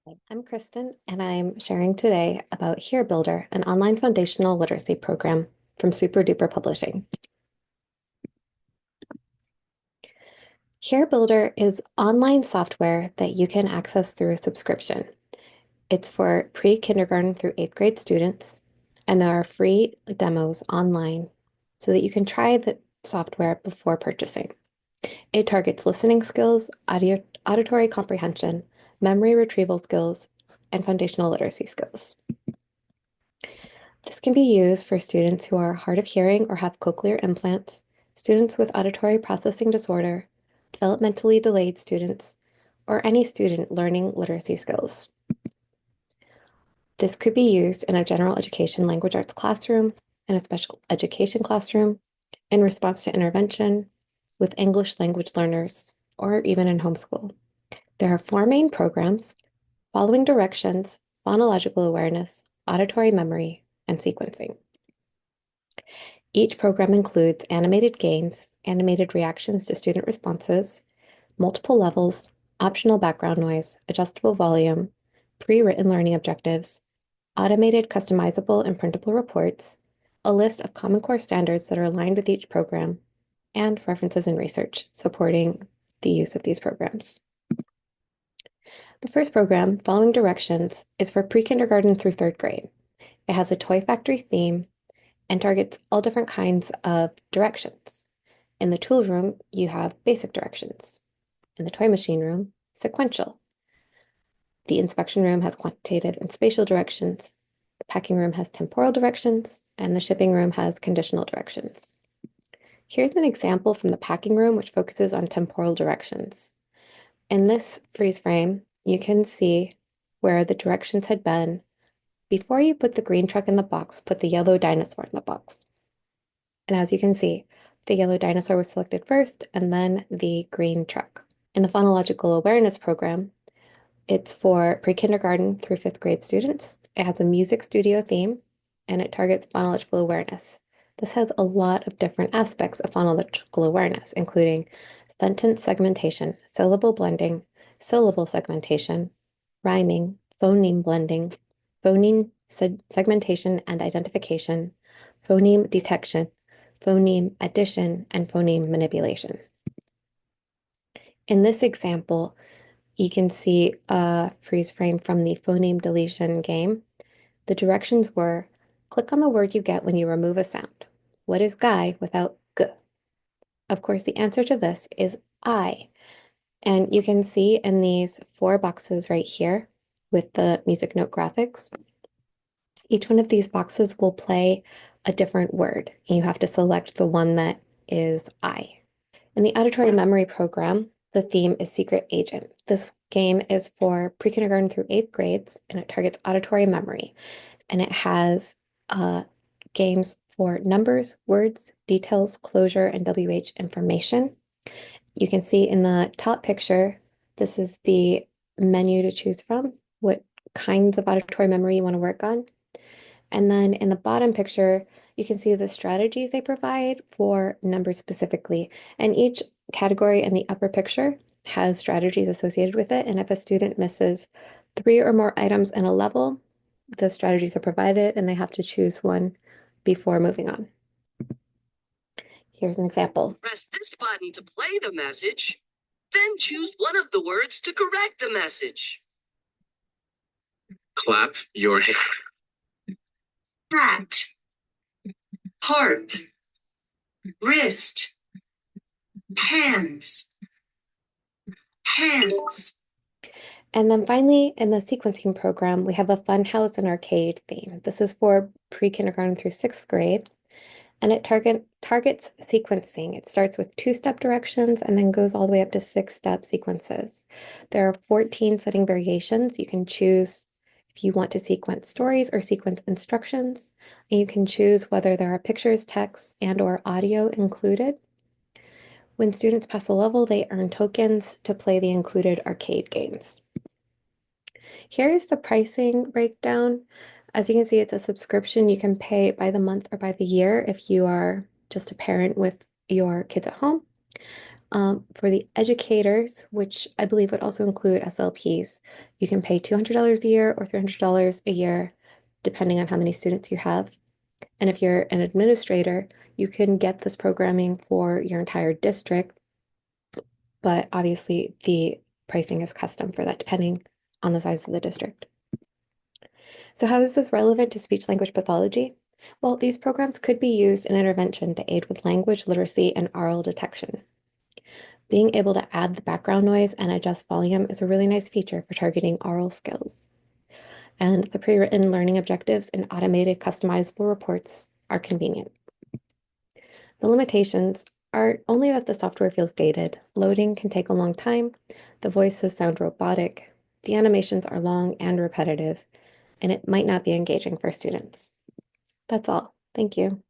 I'm Kristen, and I'm sharing today about Hearbuilder, an online foundational literacy program from Super Duper Publishing. Hearbuilder is online software that you can access through a subscription. It's for pre-kindergarten through 8th grade students, and there are free demos online so that you can try the software before purchasing. It targets listening skills, auditory comprehension, memory retrieval skills, and foundational literacy skills. This can be used for students who are hard of hearing or have cochlear implants, students with auditory processing disorder, developmentally delayed students, or any student learning literacy skills. This could be used in a general education language arts classroom, in a special education classroom, in response to intervention, with English language learners, or even in homeschool. There are four main programs: following directions, phonological awareness, auditory memory, and sequencing. Each program includes animated games, animated reactions to student responses, multiple levels, optional background noise, adjustable volume, pre-written learning objectives, automated customizable and printable reports, a list of Common Core standards that are aligned with each program, and references and research supporting the use of these programs. The first program, Following Directions, is for pre-kindergarten through 3rd grade. It has a toy factory theme and targets all different kinds of directions. In the tool room, you have basic directions. In the toy machine room, sequential. The inspection room has quantitative and spatial directions. The packing room has temporal directions, and the shipping room has conditional directions. Here's an example from the packing room, which focuses on temporal directions. In this freeze frame, you can see where the directions had been. Before you put the green truck in the box, put the yellow dinosaur in the box. And as you can see, the yellow dinosaur was selected first and then the green truck. In the phonological awareness program, it's for pre-kindergarten through 5th grade students. It has a music studio theme and it targets phonological awareness. This has a lot of different aspects of phonological awareness, including sentence segmentation, syllable blending, syllable segmentation, rhyming, phoneme blending, phoneme segmentation and identification, phoneme detection, phoneme addition, and phoneme manipulation. In this example, you can see a freeze frame from the phoneme deletion game. The directions were: click on the word you get when you remove a sound. What is guy without g? Of course, the answer to this is I. And you can see in these four boxes right here with the music note graphics, each one of these boxes will play a different word. And you have to select the one that is I. In the auditory memory program, the theme is Secret Agent. This game is for pre-kindergarten through 8th grades, and it targets auditory memory. And it has games for numbers, words, details, closure, and WH information. You can see in the top picture, this is the menu to choose from, what kinds of auditory memory you want to work on. And then in the bottom picture, you can see the strategies they provide for numbers specifically. And each category in the upper picture has strategies associated with it. And if a student misses 3 or more items in a level, the strategies are provided and they have to choose one before moving on. Here's an example. Press this button to play the message, then choose one of the words to correct the message. Clap your hands. Hat, harp, wrist, hands, hands. And then finally, in the sequencing program, we have a funhouse and arcade theme. This is for pre-kindergarten through 6th grade, and it targets sequencing. It starts with 2-step directions and then goes all the way up to 6-step sequences. There are 14 setting variations. You can choose if you want to sequence stories or sequence instructions, and you can choose whether there are pictures, text, and/or audio included. When students pass a level, they earn tokens to play the included arcade games. Here is the pricing breakdown. As you can see, it's a subscription. You can pay by the month or by the year if you are just a parent with your kids at home. For the educators, which I believe would also include SLPs, you can pay $200 a year or $300 a year, depending on how many students you have. And if you're an administrator, you can get this programming for your entire district, but obviously the pricing is custom for that, depending on the size of the district. So, how is this relevant to speech language pathology? Well, these programs could be used in intervention to aid with language literacy and oral detection. Being able to add the background noise and adjust volume is a really nice feature for targeting oral skills. And the pre-written learning objectives and automated customizable reports are convenient. The limitations are only that the software feels dated, loading can take a long time, the voices sound robotic, the animations are long and repetitive, and it might not be engaging for students. That's all. Thank you.